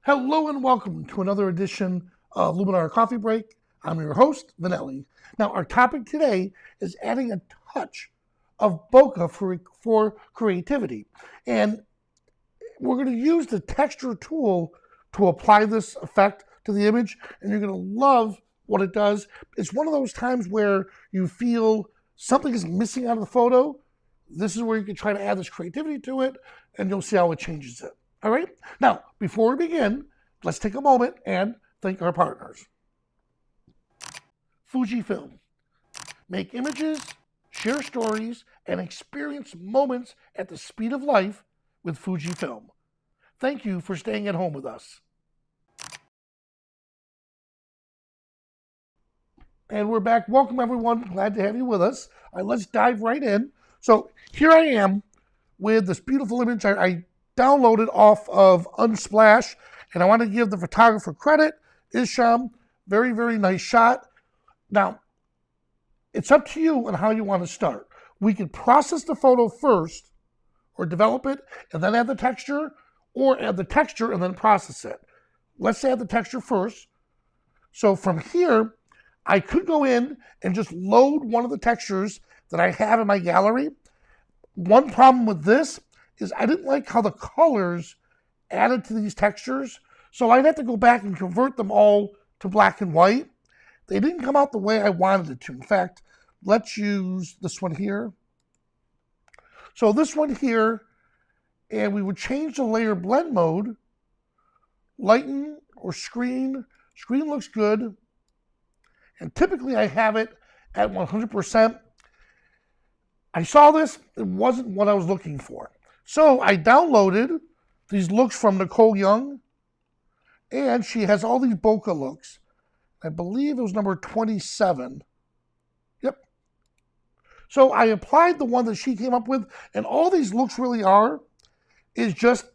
Hello and welcome to another edition of Luminar Coffee Break. I'm your host, Vanelli. Now, our topic today is adding a touch of bokeh for creativity. And we're going to use the texture tool to apply this effect to the image, and you're going to love what it does. It's one of those times where you feel something is missing out of the photo. This is where you can try to add this creativity to it, and you'll see how it changes it. All right? Now, before we begin, let's take a moment and thank our partners. Fujifilm. Make images, share stories, and experience moments at the speed of life with Fujifilm. Thank you for staying at home with us. And we're back. Welcome, everyone. Glad to have you with us. All right, let's dive right in. So here I am with this beautiful image I downloaded off of Unsplash, and I want to give the photographer credit. Isham, very, very nice shot. Now, it's up to you on how you want to start. We could process the photo first, or develop it, and then add the texture, or add the texture and then process it. Let's add the texture first. So from here, I could go in and just load one of the textures that I have in my gallery. One problem with this is I didn't like how the colors added to these textures, so I'd have to go back and convert them all to black and white. They didn't come out the way I wanted it to. In fact, let's use this one here. So this one here, and we would change the layer blend mode, lighten or screen. Screen looks good. And typically I have it at 100%. I saw this, it wasn't what I was looking for. So I downloaded these looks from Nicole Young, and she has all these bokeh looks. I believe it was number 27. Yep. So I applied the one that she came up with, and all these looks really are is just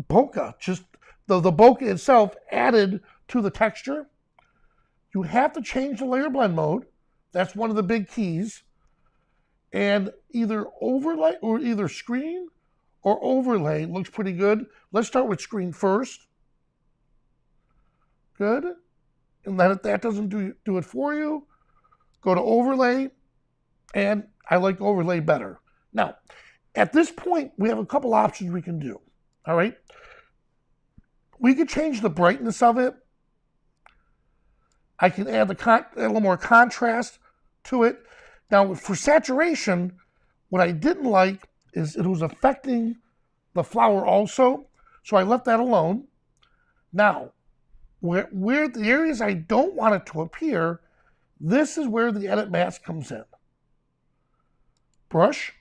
bokeh, just the bokeh itself added to the texture. You have to change the layer blend mode. That's one of the big keys. And either overlay or either screen or overlay looks pretty good. Let's start with screen first. Good. And then if that doesn't do it for you, go to overlay. And I like overlay better. Now, at this point, we have a couple options we can do. All right. We could change the brightness of it. I can add a little more contrast to it. Now, for saturation, what I didn't like is it was affecting the flower also, so I left that alone. Now, where the areas I don't want it to appear, this is where the edit mask comes in. Brush,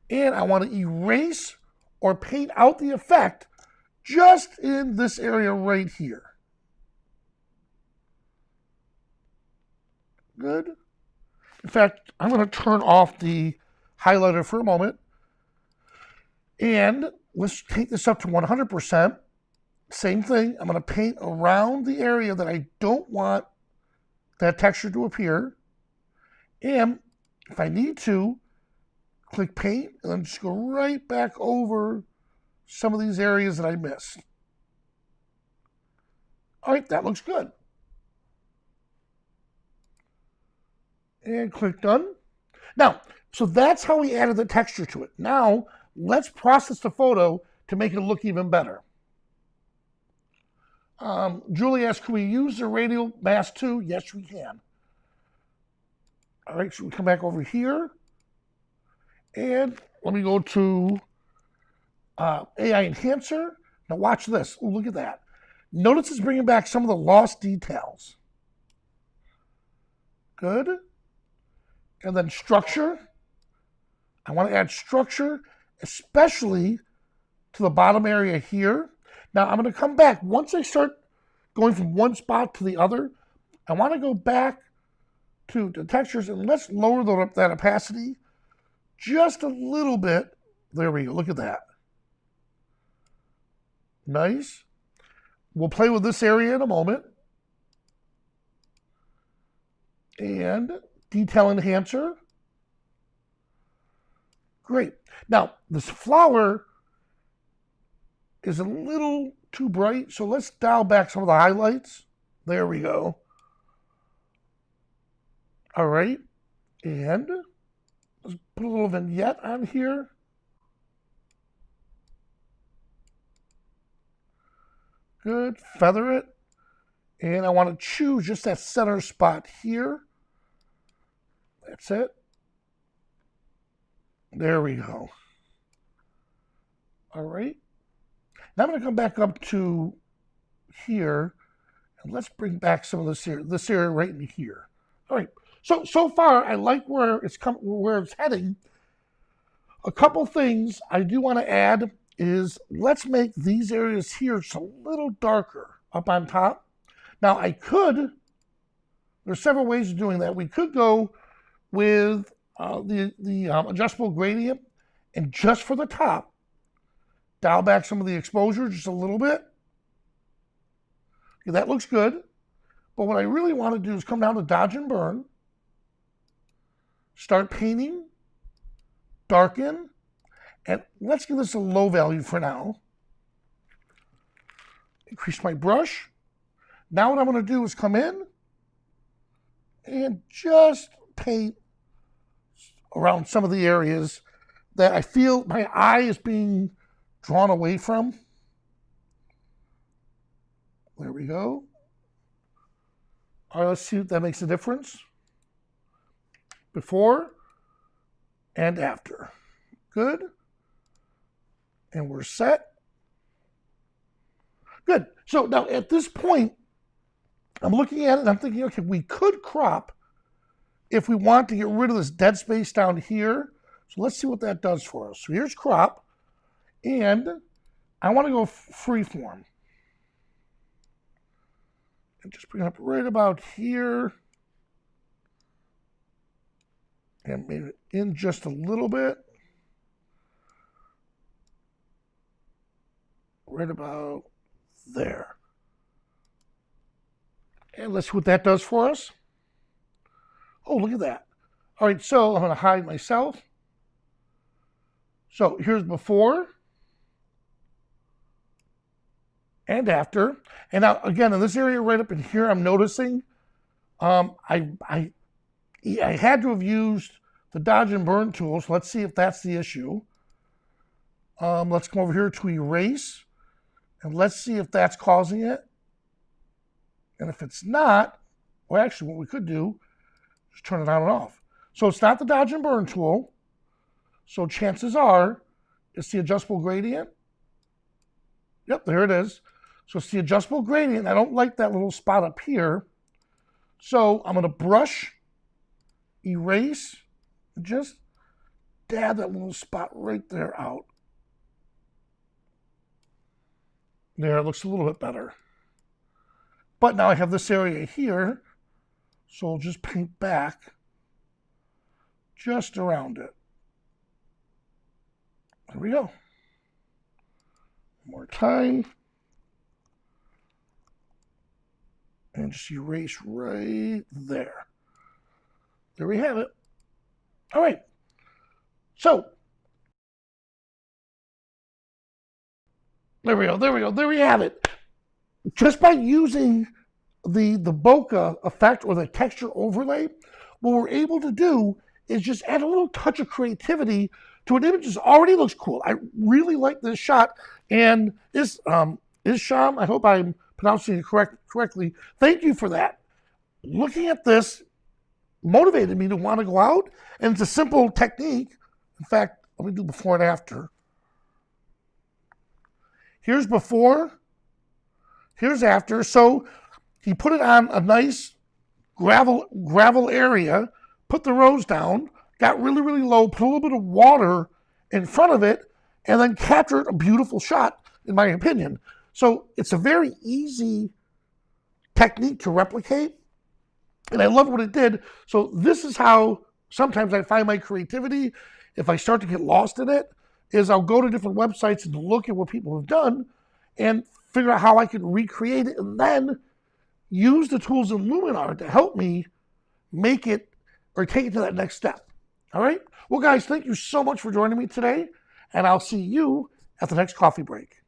and I want to erase or paint out the effect just in this area right here. Good. In fact, I'm going to turn off the highlighter for a moment. And let's take this up to 100%. Same thing. I'm going to paint around the area that I don't want that texture to appear. And if I need to, click paint and then just go right back over some of these areas that I missed. All right, that looks good. And click done. Now, so that's how we added the texture to it. Now, let's process the photo to make it look even better. Julie asked, can we use the radial mask too? Yes, we can. All right, so we come back over here. And let me go to AI Enhancer. Now watch this. Ooh, look at that. Notice it's bringing back some of the lost details. Good. And then structure. I want to add structure, especially to the bottom area here. Now I'm going to come back. Once I start going from one spot to the other, I want to go back to the textures and let's lower that opacity just a little bit. There we go. Look at that. Nice. We'll play with this area in a moment. And detail enhancer. Great. Now, this flower is a little too bright. So let's dial back some of the highlights. There we go. All right. And let's put a little vignette on here. Good. Feather it. And I want to choose just that center spot here. That's it. There we go. All right. Now I'm going to come back up to here. And let's bring back some of this area right in here. All right. So far, I like where it's heading. A couple things I do want to add is let's make these areas here just a little darker up on top. Now there's several ways of doing that. We could go with the adjustable gradient and just for the top, dial back some of the exposure just a little bit. Okay, that looks good. But what I really want to do is come down to dodge and burn, start painting, darken, and let's give this a low value for now. Increase my brush. Now what I'm going to do is come in and just paint around some of the areas that I feel my eye is being drawn away from. There we go. All right, let's see if that makes a difference. Before and after. Good. And we're set. Good. So now at this point, I'm looking at it and I'm thinking, okay, we could crop if we want to get rid of this dead space down here. So let's see what that does for us. So here's crop. And I want to go freeform. And just bring it up right about here. And maybe in just a little bit. Right about there. And let's see what that does for us. Oh, look at that. All right, so I'm going to hide myself. So here's before and after. And now, again, in this area right up in here, I'm noticing I had to have used the dodge and burn tool. So let's see if that's the issue. Let's come over here to erase. And let's see if that's causing it. And if it's not, well, actually, what we could do is turn it on and off. So it's not the dodge and burn tool. So chances are it's the adjustable gradient. Yep, there it is. So it's the adjustable gradient. I don't like that little spot up here. So I'm going to brush, erase, and just dab that little spot right there out. There, it looks a little bit better. But now I have this area here, so I'll just paint back just around it. There we go. One more time. And just erase right there. There we have it. All right. So, there we go. There we have it. Just by using the bokeh effect or the texture overlay, what we're able to do is just add a little touch of creativity to an image that already looks cool. I really like this shot. And Isham, I hope I'm pronouncing it correctly. Thank you for that. Looking at this motivated me to want to go out. And it's a simple technique. In fact, let me do before and after. Here's before. Here's after. So he put it on a nice gravel area, put the rose down, got really, really low, put a little bit of water in front of it, and then captured a beautiful shot, in my opinion. So it's a very easy technique to replicate, and I love what it did. So this is how sometimes I find my creativity. If I start to get lost in it, is I'll go to different websites and look at what people have done and figure out how I can recreate it, and then use the tools in Luminar to help me make it or take it to that next step. All right? Well, guys, thank you so much for joining me today, and I'll see you at the next coffee break.